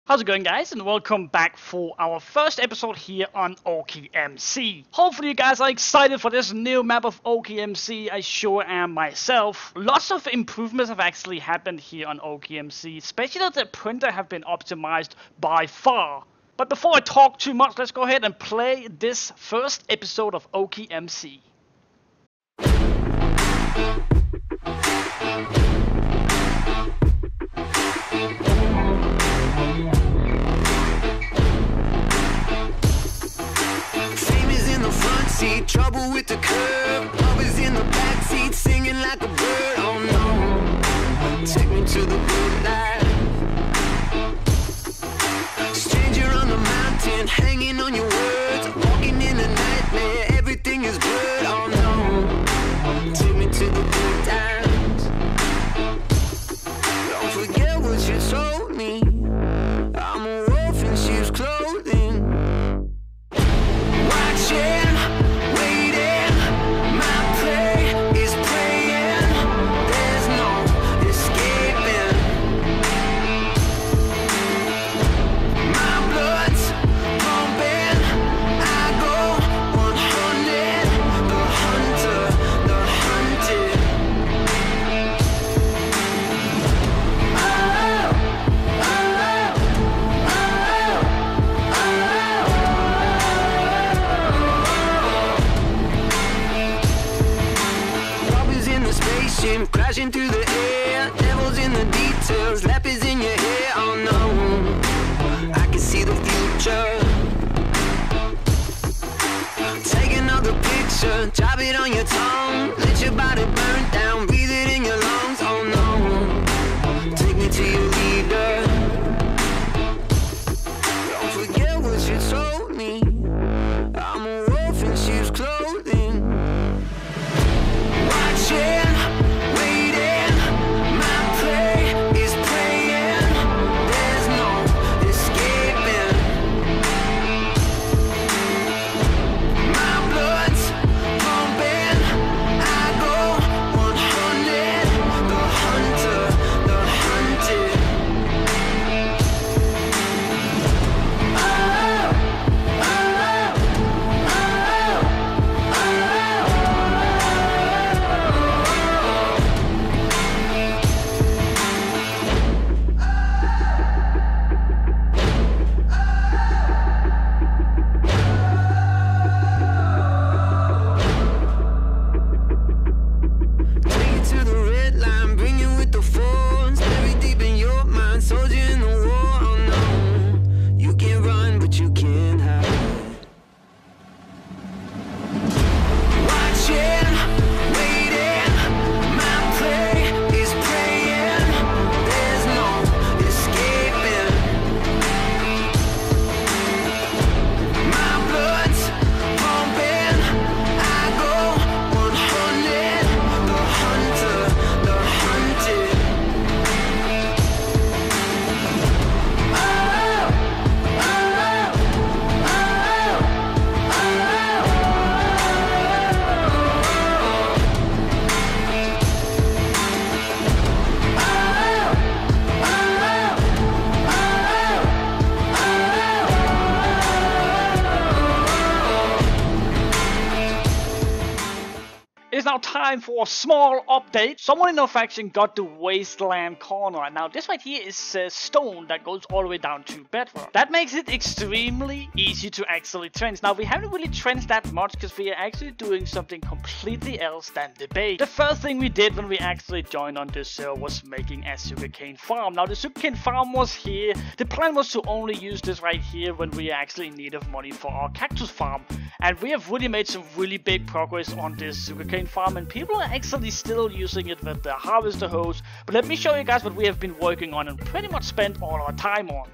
How's it going, guys, and welcome back for our first episode here on OKIMC. Hopefully you guys are excited for this new map of OKIMC. I sure am myself. Lots of improvements have actually happened here on OKIMC, especially that the printer have been optimized by far. But before I talk too much, let's go ahead and play this first episode of OKIMC. Trouble with the curb, love is in the backseat, singing like a bird. Oh no, take me to the good life. Stranger on the mountain, hanging on your words, walking in a nightmare, everything is blurred. Oh no, take me to the good times. Don't forget what you told me, I'm a wolf in sheep's clothing. Watching, crashing through the air, devils in the details, lapis in your hair. Oh no, I can see the future. Take another picture, drop it on your tongue, let your body burn down, breathe it in your lungs. Oh no, take me to your leader. Don't forget what you told me, I'm a wolf in sheep's clothing. Watching, It's now time for a small update. Someone in our faction got the Wasteland corner. Now this right here is stone that goes all the way down to bedrock. That makes it extremely easy to actually trench. Now we haven't really trenched that much because we are actually doing something completely else than the bait. The first thing we did when we actually joined on this server was making a sugarcane farm. Now the sugarcane farm was here. The plan was to only use this right here when we are actually in need of money for our cactus farm. And we have really made some really big progress on this sugarcane farm, and people are actually still using it with the harvester hose. But let me show you guys what we have been working on and pretty much spent all our time on.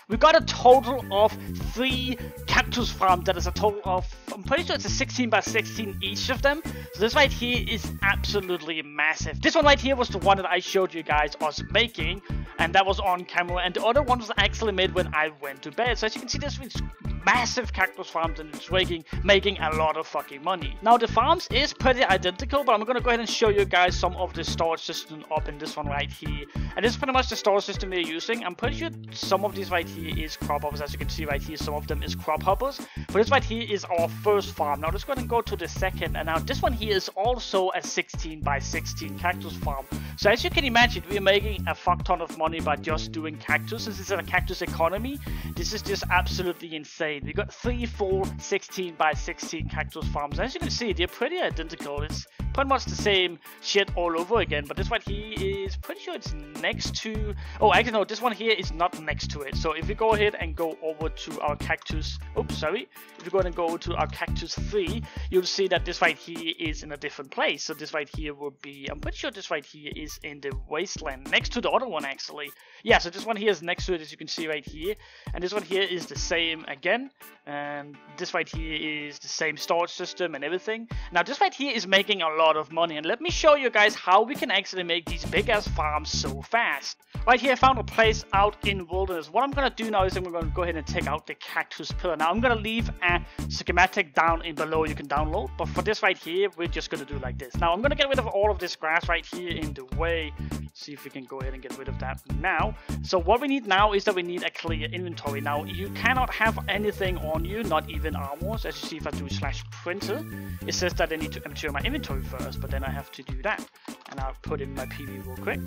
We got a total of 3 cactus farms. That is a total of, I'm pretty sure it's a 16 by 16 each of them. So this right here is absolutely massive. This one right here was the one that I showed you guys us making, and that was on camera. And the other one was actually made when I went to bed. So as you can see, this is massive cactus farms, and it's making a lot of fucking money. Now the farms is pretty identical, but I'm gonna go ahead and show you guys some of the storage system up in this one right here. And this is pretty much the storage system we're using. I'm pretty sure some of these right here is crop hoppers, as you can see right here. Some of them is crop hoppers, but this right here is our first farm. Now let's go ahead and go to the second, and now this one here is also a 16 by 16 cactus farm. So as you can imagine, we're making a fuck ton of money by just doing cactus. Since it's a cactus economy, this is just absolutely insane. We got 3 full 16 by 16 cactus farms. As you can see, they're pretty identical. It's pretty much the same shit all over again, but this right here is pretty sure it's next to... Oh, actually no, this one here is not next to it. So if we go ahead and go over to our cactus... Oops, sorry. If you go ahead and go to our cactus 3, you'll see that this right here is in a different place. So this right here will be... I'm pretty sure this right here is in the wasteland, next to the other one actually. Yeah, so this one here is next to it, as you can see right here. And this one here is the same again. And this right here is the same storage system and everything. Now this right here is making a lot of money, and let me show you guys how we can actually make these big ass farms so fast. Right here I found a place out in wilderness. What I'm gonna do now is I'm gonna go ahead and take out the cactus pillar. Now I'm gonna leave a schematic down in below you can download, but for this right here we're just gonna do like this. Now I'm gonna get rid of all of this grass right here in the way. See if we can go ahead and get rid of that now. So what we need now is that we need a clear inventory. Now you cannot have anything on you, not even armors. As you see, if I do /printer, it says that I need to empty my inventory first, but then I have to do that. And I'll put in my PV real quick.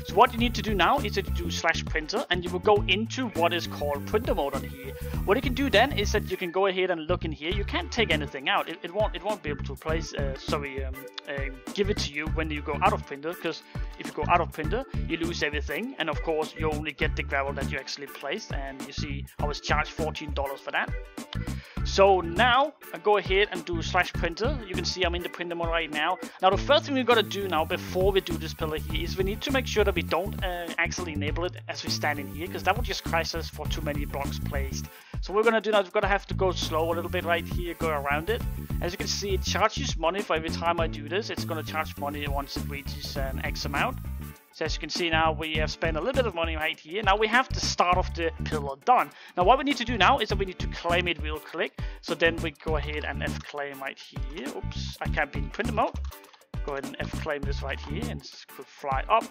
So what you need to do now is that you do /printer, and you will go into what is called printer mode on here. What you can do then is that you can go ahead and look in here. You can't take anything out. It won't be able to place give it to you when you go out of printer, because if you go out of printer you lose everything, and of course you only get the gravel that you actually placed. And you see I was charged $14 for that. So now I go ahead and do /printer. You can see I'm in the printer mode right now. Now the first thing we gotta do now before we do this pillar here is we need to make sure that we don't actually enable it as we stand in here, because that would just crash us for too many blocks placed. So what we're gonna do now is we're gonna have to go slow a little bit right here, go around it. As you can see, it charges money for every time I do this. It's gonna charge money once it reaches an X amount. So as you can see now, we have spent a little bit of money right here. Now we have the start of the pillar done. Now what we need to do now is that we need to claim it real quick. So then we go ahead and F-claim right here. Oops, I can't be in printer mode. Go ahead and F-claim this right here, and it could fly up.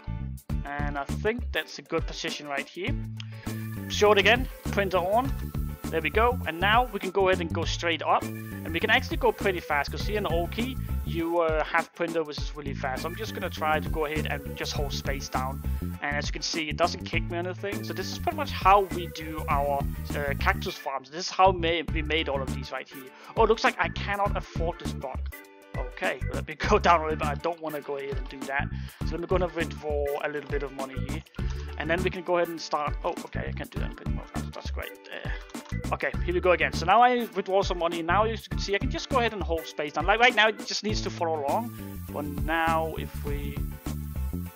And I think that's a good position right here. Show it again, printer on. There we go. And now we can go ahead and go straight up. And we can actually go pretty fast, because here in Oki, you have printer, which is really fast. So I'm just going to try to go ahead and just hold space down. And as you can see, it doesn't kick me or anything. So this is pretty much how we do our cactus farms. This is how we made all of these right here. Oh, it looks like I cannot afford this block. Okay, let me go down a little bit. I don't want to go ahead and do that. So let me go and withdraw a little bit of money here. And then we can go ahead and start. Oh, okay, I can't do that in printer mode. That's great. Okay, here we go again. So now I withdraw some money. Now you can see I can just go ahead and hold space down. Like right now, it just needs to follow along. But now if we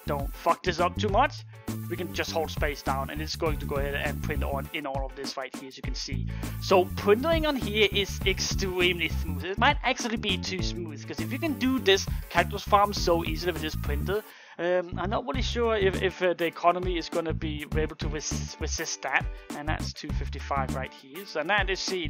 don't fuck this up too much, we can just hold space down, and it's going to go ahead and print on in all of this right here, as you can see. So printing on here is extremely smooth. It might actually be too smooth, because if you can do this cactus farm so easily with this printer, I'm not really sure if the economy is going to be able to resist that. And that's 255 right here. So now let's see,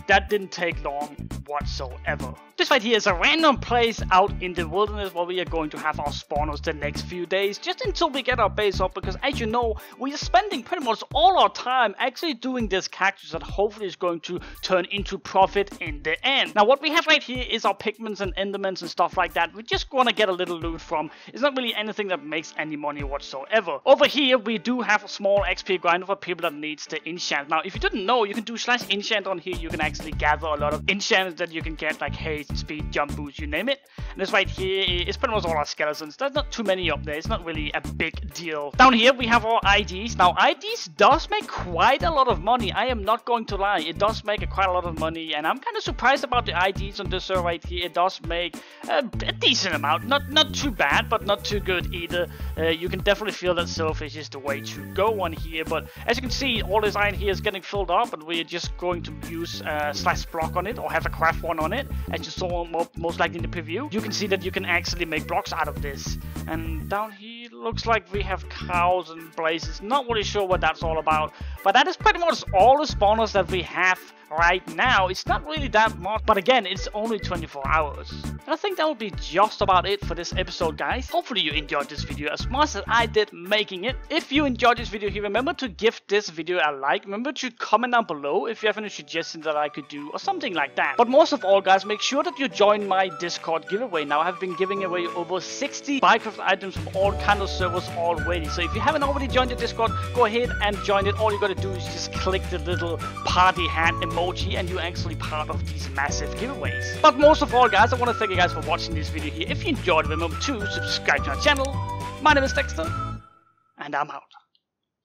that didn't take long whatsoever. This right here is a random place out in the wilderness where we are going to have our spawners the next few days, just until we get our base up, because as you know, we are spending pretty much all our time actually doing this cactus that hopefully is going to turn into profit in the end. Now what we have right here is our pigments and enderments and stuff like that. We're just gonna get a little loot from. It's not really anything that makes any money whatsoever. Over here we do have a small XP grinder for people that needs the enchant. Now if you didn't know, you can do /enchant on here. You can actually gather a lot of enchants that you can get, like haste, speed, jump boost, you name it. And this right here is pretty much all our skeletons. There's not too many up there. It's not really a big deal. Down here we have our IDs. Now IDs does make quite a lot of money. I am not going to lie. It does make quite a lot of money, and I'm kind of surprised about the IDs on this server right here. It does make a decent amount. Not too bad, but not too good either. You can definitely feel that silverfish is the way to go on here. But as you can see, all this iron here is getting filled up, and we're just going to use /block on it, or have a craft one on it, as you saw most likely in the preview. You can see that you can actually make blocks out of this. And down here It looks like we have cows and blazes. Not really sure what that's all about. But that is pretty much all the spawners that we have right now. It's not really that much, but again, it's only 24 hours. And I think that will be just about it for this episode, guys. Hopefully you enjoyed this video as much as I did making it. If you enjoyed this video here, remember to give this video a like. Remember to comment down below if you have any suggestions that I could do or something like that. But most of all, guys, make sure that you join my Discord giveaway. Now I have been giving away over 60 Minecraft items from all kinds of servers already. So if you haven't already joined the Discord, go ahead and join it. All you gotta do is just click the little party hat emoji and you're actually part of these massive giveaways. But most of all, guys, I want to thank you guys for watching this video here. If you enjoyed, remember to subscribe to our channel. My name is Dexter, and I'm out.